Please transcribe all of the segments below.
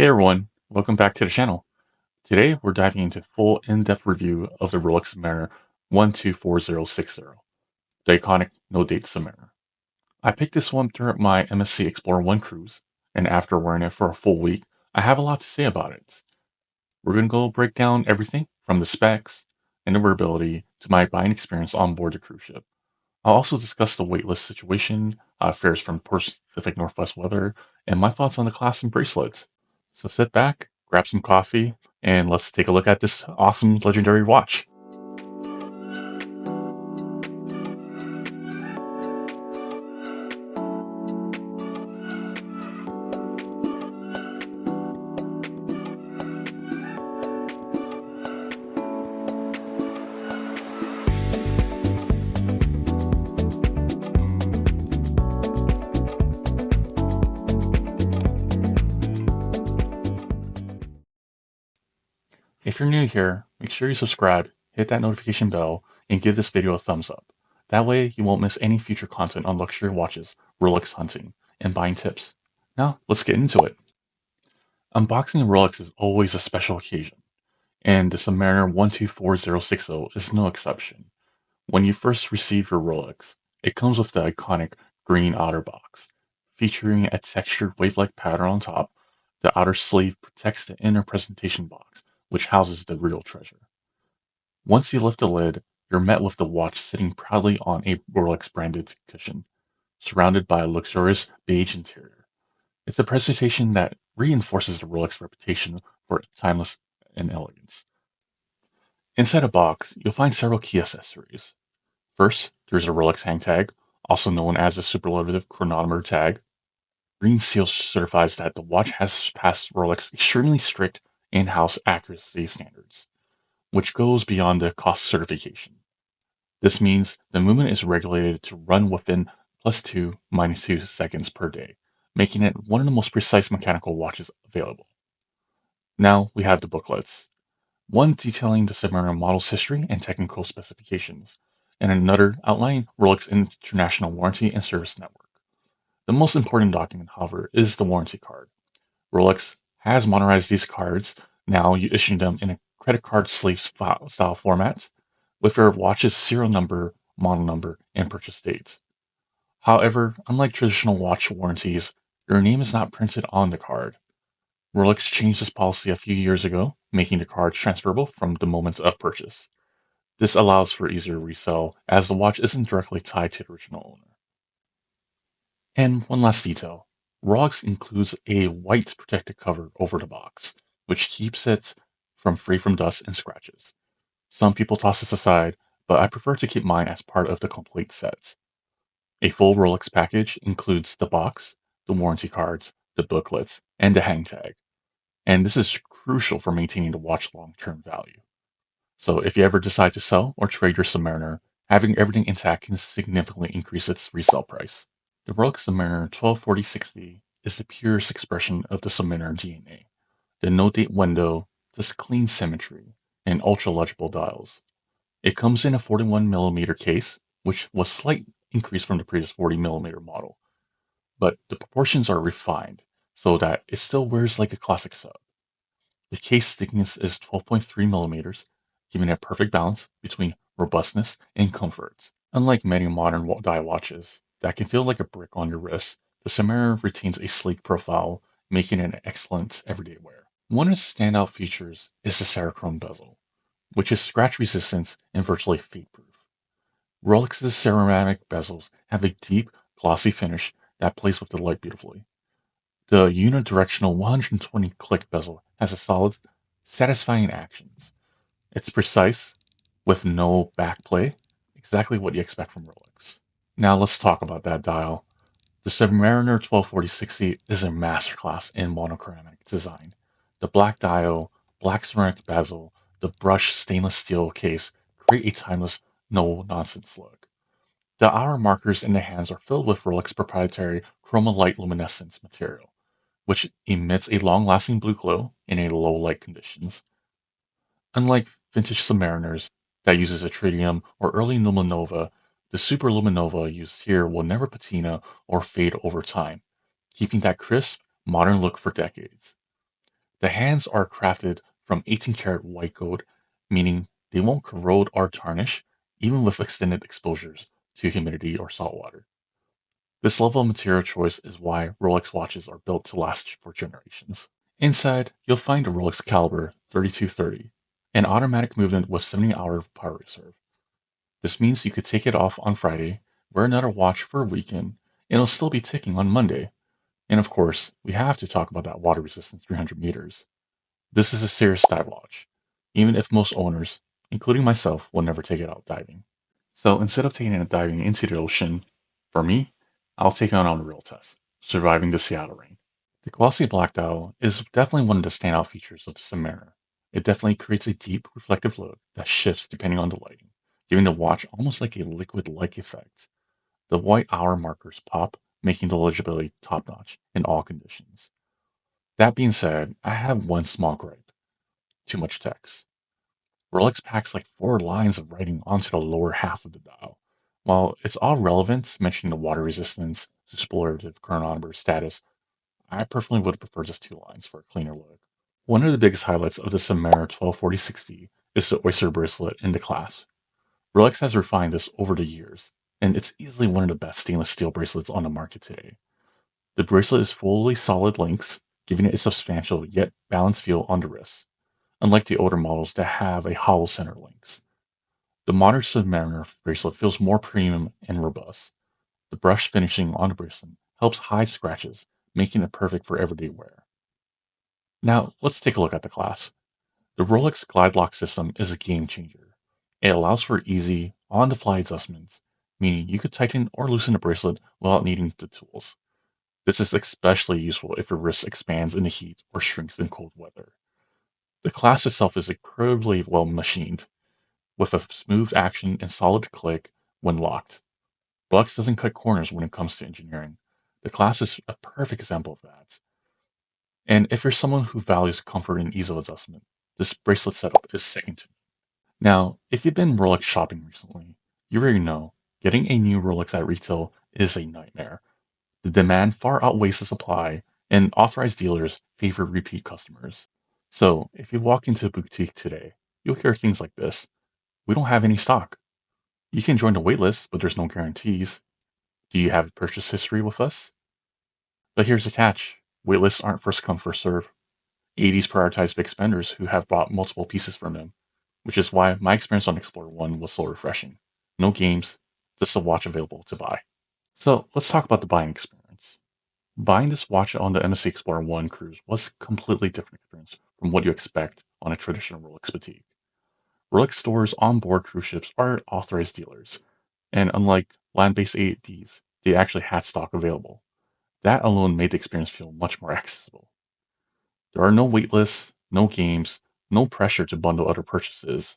Hey everyone, welcome back to the channel. Today we're diving into full in-depth review of the Rolex Submariner 124060, the iconic no-date Submariner. I picked this one during my MSC Explorer 1 cruise, and after wearing it for a full week, I have a lot to say about it. We're going to go break down everything from the specs and the durability to my buying experience on board the cruise ship. I'll also discuss the waitlist situation, fares from Pacific Northwest weather, and my thoughts on the class and bracelets. So sit back, grab some coffee, and let's take a look at this awesome legendary watch. If you're new here, make sure you subscribe, hit that notification bell, and give this video a thumbs up. That way you won't miss any future content on luxury watches, Rolex hunting, and buying tips. Now, let's get into it. Unboxing a Rolex is always a special occasion, and the Submariner 124060 is no exception. When you first receive your Rolex, it comes with the iconic green outer box, featuring a textured wave-like pattern on top. The outer sleeve protects the inner presentation box, which houses the real treasure. Once you lift the lid, you're met with the watch sitting proudly on a Rolex-branded cushion, surrounded by a luxurious beige interior. It's a presentation that reinforces the Rolex reputation for timeless and elegance. Inside a box, you'll find several key accessories. First, there's a Rolex hang tag, also known as a superlative chronometer tag. Green seal certifies that the watch has passed Rolex extremely strict in-house accuracy standards, which goes beyond the cost certification. This means the movement is regulated to run within +2, -2 seconds per day, making it one of the most precise mechanical watches available. Now we have the booklets. One detailing the Submariner model's history and technical specifications, and another outlining Rolex International Warranty and Service Network. The most important document, however, is the warranty card. Rolex has modernized these cards, now you issue them in a credit card sleeve style format, with your watch's serial number, model number, and purchase date. However, unlike traditional watch warranties, your name is not printed on the card. Rolex changed this policy a few years ago, making the cards transferable from the moment of purchase. This allows for easier resale, as the watch isn't directly tied to the original owner. And one last detail. Rolex includes a white protective cover over the box, which keeps it free from dust and scratches. Some people toss this aside, but I prefer to keep mine as part of the complete set. A full Rolex package includes the box, the warranty cards, the booklets, and the hang tag. And this is crucial for maintaining the watch long-term value. So if you ever decide to sell or trade your Submariner, having everything intact can significantly increase its resale price. The Rolex Submariner 124060 is the purest expression of the Submariner DNA. The no-date window, this clean symmetry, and ultra-legible dials. It comes in a 41mm case, which was a slight increase from the previous 40mm model, but the proportions are refined so that it still wears like a classic sub. The case thickness is 12.3 millimeters, giving a perfect balance between robustness and comfort. Unlike many modern dial watches that can feel like a brick on your wrist, the Submariner retains a sleek profile, making it an excellent everyday wear. One of its standout features is the Cerachrome bezel, which is scratch resistant and virtually fade-proof. Rolex's ceramic bezels have a deep, glossy finish that plays with the light beautifully. The unidirectional 120 click bezel has a solid, satisfying actions. It's precise, with no backplay, exactly what you expect from Rolex. Now let's talk about that dial. The Submariner 124060 is a masterclass in monochromatic design. The black dial, black ceramic bezel, the brushed stainless steel case create a timeless, no-nonsense look. The hour markers in the hands are filled with Rolex proprietary Chromalight luminescence material, which emits a long-lasting blue glow in a low light conditions. Unlike vintage Submariners that uses a tritium or early luminova, the super luminova used here will never patina or fade over time, keeping that crisp, modern look for decades. The hands are crafted from 18 karat white gold, meaning they won't corrode or tarnish, even with extended exposures to humidity or salt water. This level of material choice is why Rolex watches are built to last for generations. Inside, you'll find a Rolex caliber 3230, an automatic movement with 70-hour power reserve. This means you could take it off on Friday, wear another watch for a weekend, and it'll still be ticking on Monday. And of course, we have to talk about that water resistant 300 meters. This is a serious dive watch, even if most owners, including myself, will never take it out diving. So instead of taking it diving into the ocean, for me, I'll take it on a real test, surviving the Seattle rain. The glossy black dial is definitely one of the standout features of the Submariner. It definitely creates a deep, reflective look that shifts depending on the lighting, giving the watch almost like a liquid-like effect. The white hour markers pop, making the legibility top-notch in all conditions. That being said, I have one small gripe: too much text. Rolex packs like 4 lines of writing onto the lower half of the dial. While it's all relevant, mentioning the water resistance, explorative chronometer status, I personally would prefer just 2 lines for a cleaner look. One of the biggest highlights of the Submariner 124060 is the Oyster bracelet in the class. Rolex has refined this over the years, and it's easily one of the best stainless steel bracelets on the market today. The bracelet is fully solid links, giving it a substantial yet balanced feel on the wrist, unlike the older models that have a hollow center links. The modern Submariner bracelet feels more premium and robust. The brush finishing on the bracelet helps hide scratches, making it perfect for everyday wear. Now, let's take a look at the class. The Rolex Glide Lock system is a game changer. It allows for easy, on-the-fly adjustments, meaning you could tighten or loosen the bracelet without needing the tools. This is especially useful if your wrist expands in the heat or shrinks in cold weather. The class itself is incredibly well machined, with a smooth action and solid click when locked. Rolex doesn't cut corners when it comes to engineering. The class is a perfect example of that. And if you're someone who values comfort and ease of adjustment, this bracelet setup is second to none. Now, if you've been Rolex shopping recently, you already know getting a new Rolex at retail is a nightmare. The demand far outweighs the supply, and authorized dealers favor repeat customers. So, if you walk into a boutique today, you'll hear things like this: "We don't have any stock." "You can join the waitlist, but there's no guarantees." "Do you have a purchase history with us?" But here's the catch: waitlists aren't first come, first serve. 80s prioritize big spenders who have bought multiple pieces from them, which is why my experience on Explorer 1 was so refreshing. No games, just a watch available to buy. So let's talk about the buying experience. Buying this watch on the MSC Explorer 1 cruise was a completely different experience from what you expect on a traditional Rolex boutique. Rolex stores on board cruise ships are authorized dealers, and unlike land-based ADs, they actually had stock available. That alone made the experience feel much more accessible. There are no wait lists, no games, no pressure to bundle other purchases.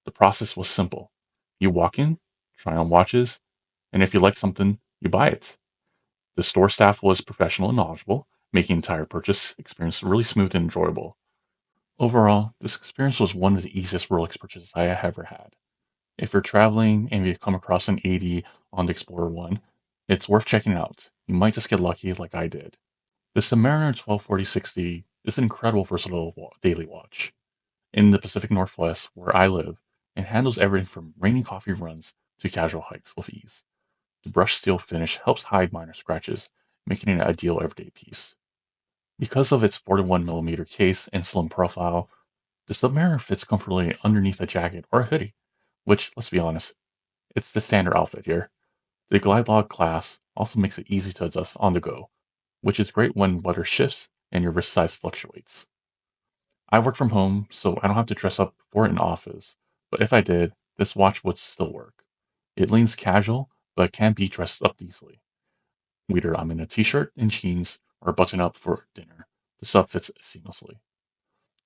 The process was simple. You walk in, try on watches, and if you like something, you buy it. The store staff was professional and knowledgeable, making the entire purchase experience really smooth and enjoyable. Overall, this experience was one of the easiest Rolex purchases I have ever had. If you're traveling and you come across an 80 on the Explorer 1, it's worth checking out. You might just get lucky like I did. The Submariner 124060 is an incredible versatile daily watch. In the Pacific Northwest, where I live, it handles everything from rainy coffee runs to casual hikes with ease. The brushed steel finish helps hide minor scratches, making it an ideal everyday piece. Because of its 41mm case and slim profile, the Submariner fits comfortably underneath a jacket or a hoodie, which, let's be honest, it's the standard outfit here. The Glide Log class also makes it easy to adjust on the go, which is great when weather shifts and your wrist size fluctuates. I work from home, so I don't have to dress up for it in office, but if I did, this watch would still work. It leans casual, but can be dressed up easily. Whether I'm in a t-shirt and jeans or button up for dinner, the sub fits seamlessly.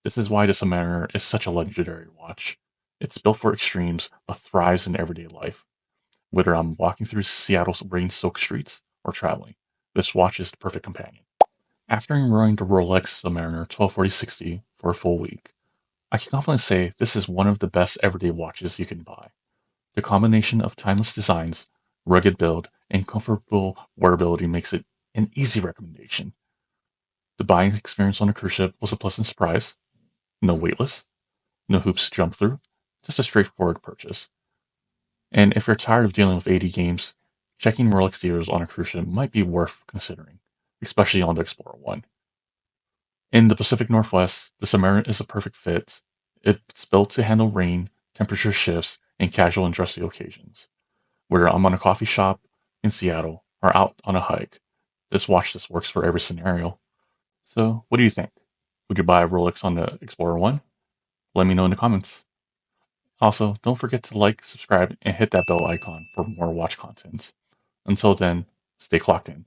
This is why the Submariner is such a legendary watch. It's built for extremes, but thrives in everyday life. Whether I'm walking through Seattle's rain-soaked streets or traveling, this watch is the perfect companion. After enrolling the Rolex Submariner 124060 for a full week, I can confidently say this is one of the best everyday watches you can buy. The combination of timeless designs, rugged build, and comfortable wearability makes it an easy recommendation. The buying experience on a cruise ship was a pleasant surprise. No waitlist, no hoops to jump through, just a straightforward purchase. And if you're tired of dealing with 80 games, checking Rolex deals on a cruise ship might be worth considering, especially on the Explorer 1. In the Pacific Northwest, the Submariner is a perfect fit. It's built to handle rain, temperature shifts, and casual and dressy occasions. Whether I'm on a coffee shop in Seattle or out on a hike, this watch just works for every scenario. So, what do you think? Would you buy a Rolex on the Explorer 1? Let me know in the comments. Also, don't forget to like, subscribe, and hit that bell icon for more watch content. Until then, stay clocked in.